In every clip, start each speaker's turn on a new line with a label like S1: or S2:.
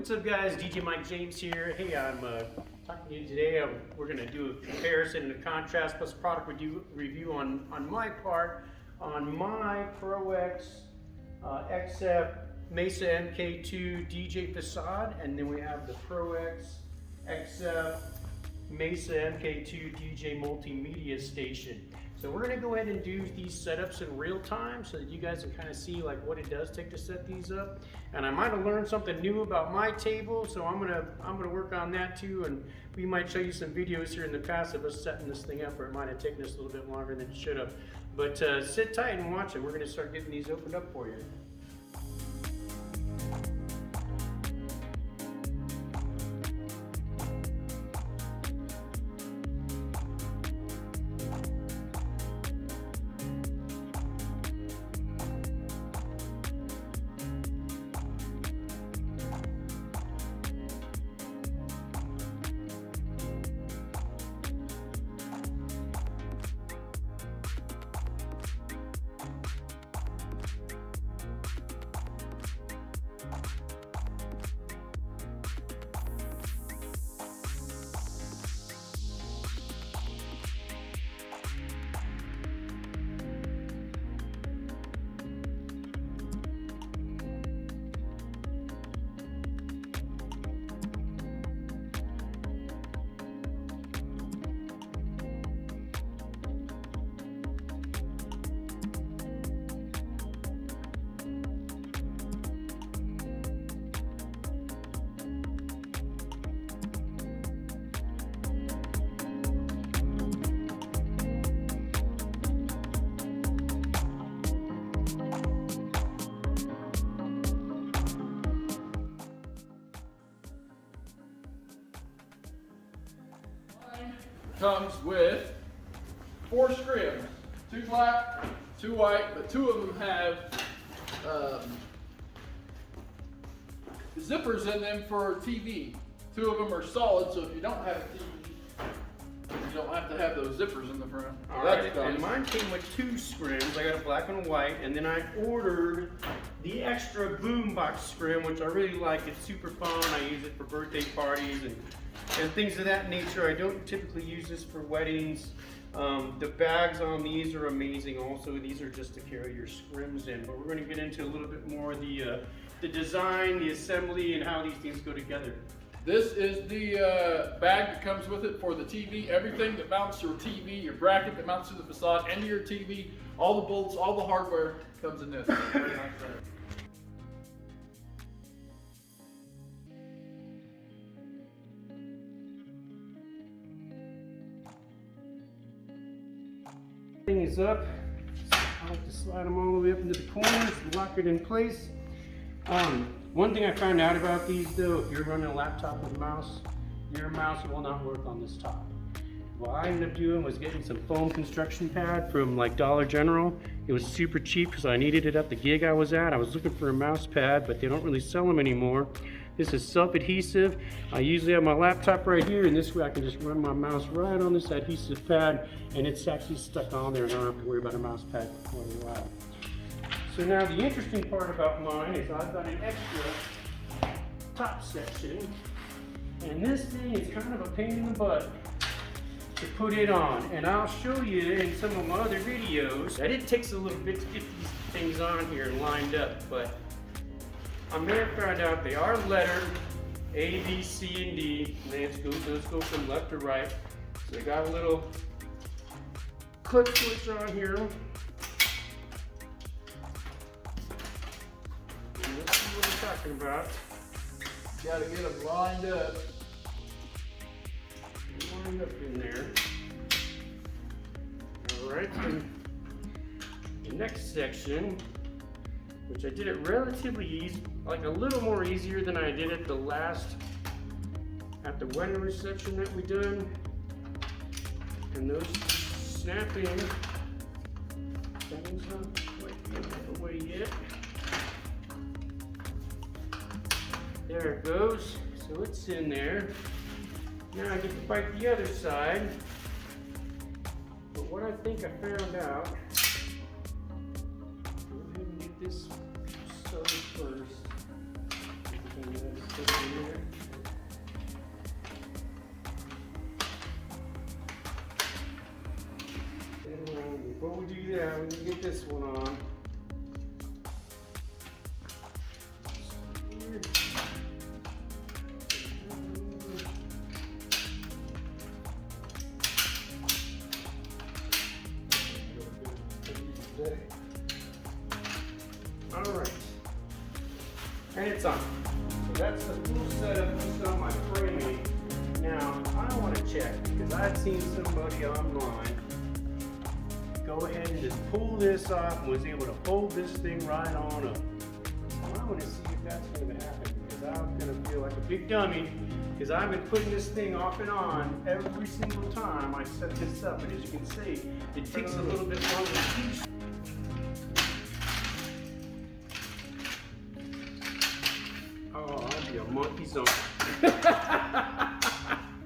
S1: What's up guys, DJ Mike James here. Hey, I'm talking to you today. We're going to do a comparison and a contrast plus product review on my part on my ProX XF-MESA MK2 DJ Facade, and then we have the ProX XF-MESA MK2 DJ Multimedia Station. So we're going to go ahead and do these setups in real time so that you guys can kind of see like what it does take to set these up. And I might have learned something new about my table, so I'm gonna work on that too. And we might show you some videos here in the past of us setting this thing up, or it might have taken us a little bit longer than it should have. But sit tight and watch it. We're going to start getting these opened up for you.
S2: Comes with 4 scrims, 2 black, 2 white, but 2 of them have zippers in them for TV. 2 of them are solid, so if you don't have a TV, you don't have to have those zippers in the front.
S1: Alright, and mine came with 2 scrims. I got a black and a white, and then I ordered the extra boombox scrim, which I really like. It's super fun. I use it for birthday parties and things of that nature. I don't typically use this for weddings. The bags on these are amazing also. These are just to carry your scrims in, but we're going to get into a little bit more the design, the assembly, and how these things go together.
S2: This is the bag that comes with it for the TV. Everything that mounts your TV, your bracket that mounts to the facade and your TV, all the bolts, all the hardware comes in this. Very nice bag.
S1: Thing is up. I like to slide them all the way up into the corners and lock it in place. One thing I found out about these though, if you're running a laptop with a mouse, your mouse will not work on this top. What I ended up doing was getting some foam construction pad from like Dollar General. It was super cheap because I needed it at the gig I was at. I was looking for a mouse pad, but they don't really sell them anymore. This is self-adhesive. I usually have my laptop right here, and this way I can just run my mouse right on this adhesive pad, and it's actually stuck on there, and I don't have to worry about a mouse pad for a while. So now the interesting part about mine is I've got an extra top section, and this thing is kind of a pain in the butt to put it on, and I'll show you in some of my other videos that it takes a little bit to get these things on here and lined up, but I may have found out they are lettered A, B, C, and D. Let's go from left to right. So they got a little clip switch on here. And let's see what I'm talking about.
S2: Got to get them lined up.
S1: Lined up in there. All right. Then the next section, which I did it relatively easy, like a little more easier than I did at the wedding reception that we done. And those snap in. Things not quite away yet. There it goes. So it's in there. Now I get to bite the other side. But what I think I found out, go ahead and get this started first. Put it in there. And before we do that, we can get this one on. Alright, and it's on. So that's the full setup just on my framing. Now, I want to check, because I've seen somebody online go ahead and just pull this off and was able to hold this thing right on up. So I want to see if that's going to happen, because I'm going to feel like a big dummy, because I've been putting this thing off and on every single time I set this up, and as you can see, it takes a little bit longer to teach. Oh, I'd be a monkey's on.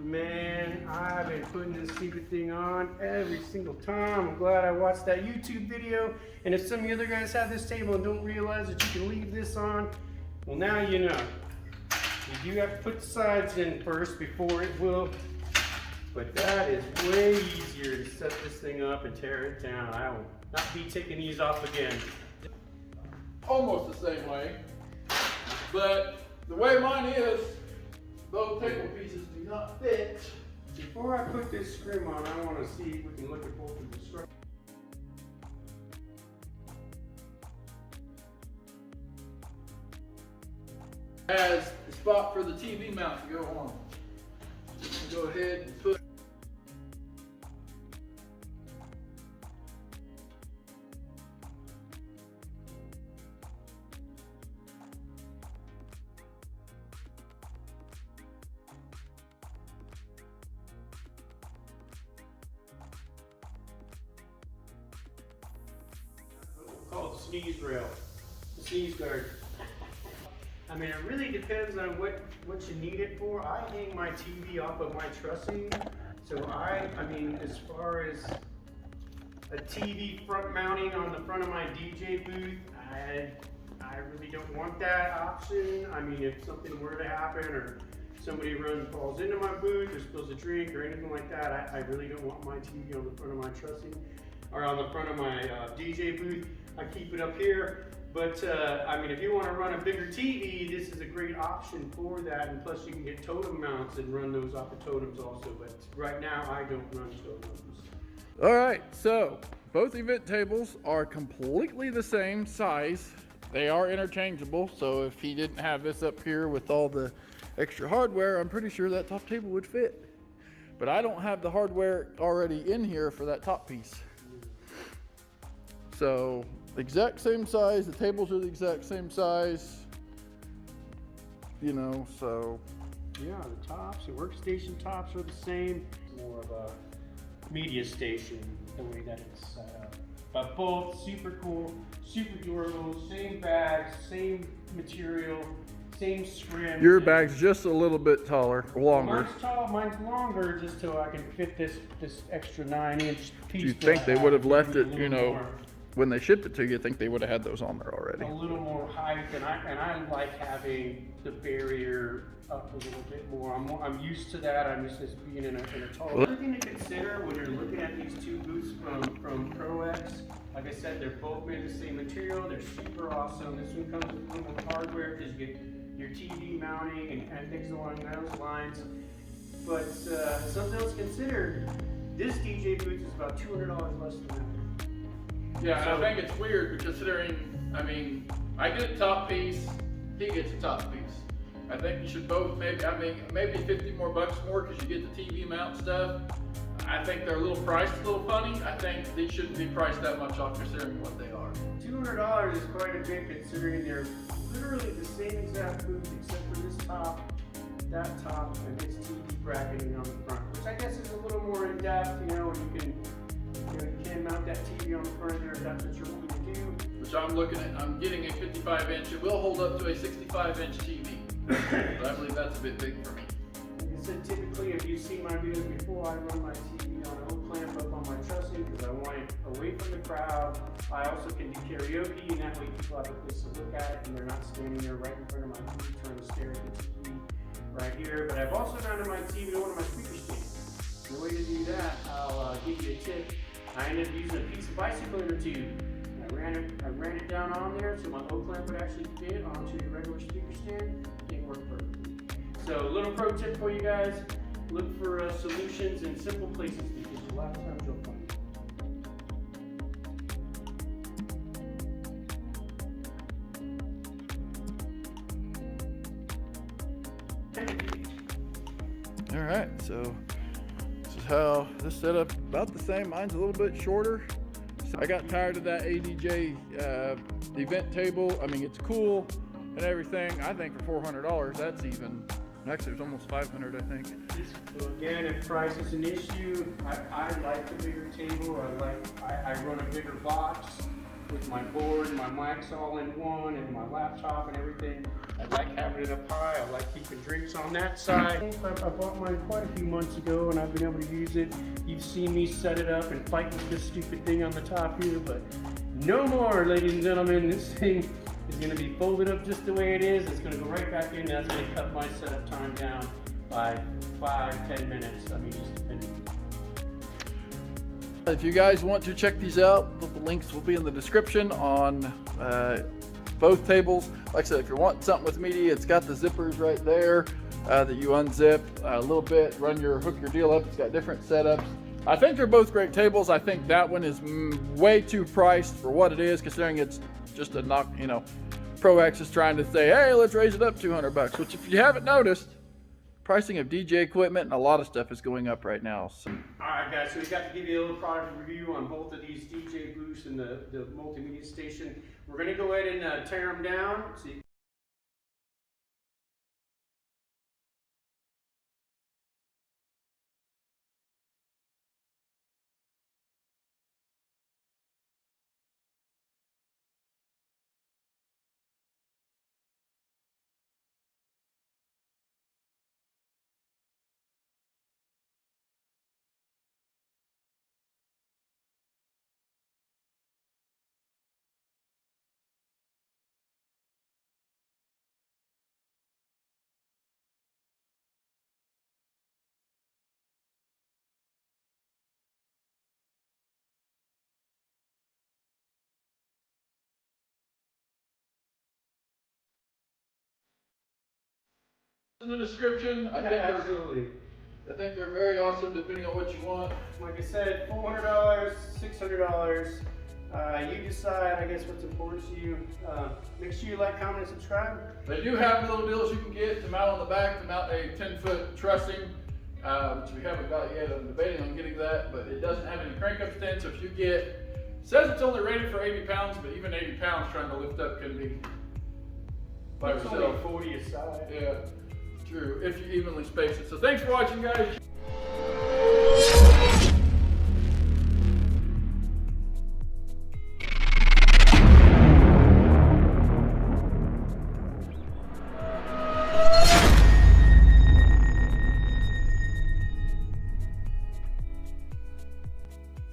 S1: Man, I've been putting this stupid thing on every single time. I'm glad I watched that YouTube video. And if some of you other guys have this table and don't realize that you can leave this on, well, now you know. You do have to put the sides in first before it will. But that is way easier to set this thing up and tear it down. I will not be taking these off again.
S2: Almost the same way. But the way mine is, those table pieces do not fit.
S1: Before I put this scrim on, I want to see if we can look at both of the structures.
S2: Has the spot for the TV mount to go on. Go ahead and put.
S1: Called the sneeze rail, the sneeze guard. I mean, it really depends on what you need it for. I hang my TV off of my trussing, so I mean, as far as a TV front mounting on the front of my DJ booth, I really don't want that option. I mean, if something were to happen or somebody falls into my booth or spills a drink or anything like that, I really don't want my TV on the front of my trussing or on the front of my DJ booth. I keep it up here, but I mean, if you want to run a bigger TV, this is a great option for that, and plus you can get totem mounts and run those off the totems also, but right now I don't run totems.
S2: All right, so both event tables are completely the same size. They are interchangeable, so if he didn't have this up here with all the extra hardware, I'm pretty sure that top table would fit. But I don't have the hardware already in here for that top piece. So, exact same size, the tables are the exact same size, you know, so.
S1: Yeah, the tops, the workstation tops are the same. More of a media station, the way that it's set up. But both super cool, super durable, same bags, same material, same scrim.
S2: Your bag's just a little bit taller, longer.
S1: Mine's tall, mine's longer, just so I can fit this extra 9-inch piece.
S2: Do you think they would have left it, you know,
S1: more,
S2: when they shipped it to you, think they would have had those on there already?
S1: a little more height, and I like having the barrier up a little bit more. I'm used to that. I'm used to being in a tall. Another thing to consider when you're looking at these two booths from ProX, like I said, they're both made of the same material. They're super awesome. This one comes with a little more hardware because you get your TV mounting and things along those lines. But something else to consider, this DJ booth is about $200 less than that.
S2: Yeah, and I think it's weird considering, I mean, I get a top piece, he gets a top piece. I think you should both maybe 50 more bucks more because you get the TV mount stuff. I think they're a little priced a little funny. I think they shouldn't be priced that much off considering what they are.
S1: $200 is quite a bit considering they're literally the same exact booth except for this top, that top, and this TV bracketing on the front, which I guess is a little more in depth, you know, you can mount that TV on the front there if that's what you're looking to do.
S2: Which I'm getting a 55-inch. It will hold up to a 65-inch TV. But I believe that's a bit big for me.
S1: Like I said, typically if you've seen my videos before, I run my TV on a hook clamp up on my trussing because I want it away away from the crowd. I also can do karaoke, and that way people have a place to look at it, and they're not standing there right in front of my TV trying to stare at the TV right here. But I've also mounted my TV to one of my speaker stands. The way to do that, I'll give you a tip. I ended up using a piece of bicycle inner tube. I ran it down on there so my oak lamp would actually fit onto your regular speaker stand. It worked perfectly. So, a little pro tip for you guys: look for solutions in simple places, because a lot of times you'll find it.
S3: All right, so this is how this setup, about the same. Mine's a little bit shorter. So I got tired of that ADJ event table. I mean, it's cool and everything. I think for $400, that's even, actually it's almost $500, I think.
S1: So again, if price is an issue, I like the bigger table. I run a bigger box with my board, my mics all in one, and my laptop and everything. I like having it up high. I like keeping drinks on that side. I bought mine quite a few months ago, and I've been able to use it. You've seen me set it up and fight with this stupid thing on the top here, but no more, ladies and gentlemen. This thing is going to be folded up just the way it is. It's going to go right back in. That's going to cut my setup time down by 5-10 minutes. I mean, just depending.
S3: If you guys want to check these out, the links will be in the description on both tables. Like I said, if you're wanting something with media, it's got the zippers right there that you unzip a little bit, hook your deal up. It's got different setups. I think they're both great tables. I think that one is way too priced for what it is, considering it's just a knock. You know, ProX is trying to say, hey, let's raise it up $200, which if you haven't noticed, pricing of DJ equipment and a lot of stuff is going up right now. So.
S1: Alright guys, so we got to give you a little product review on both of these DJ booths and the multimedia station. We're going to go ahead and tear them down. So you
S3: In the description, I think they're very awesome depending on what you want.
S1: Like I said, $400, $600. You decide, I guess, what's important to you. Make sure you like, comment, and subscribe.
S3: They do have little deals you can get to mount on the back, to mount a 10-foot trussing, which we haven't got yet. I'm debating on getting that, but it doesn't have any crank up stand. So if you get, it says it's only rated for 80 pounds, but even 80 pounds trying to lift up can be by
S1: It's
S3: yourself.
S1: only 40 a side.
S3: Yeah, true, if you evenly space it. So thanks for watching, guys.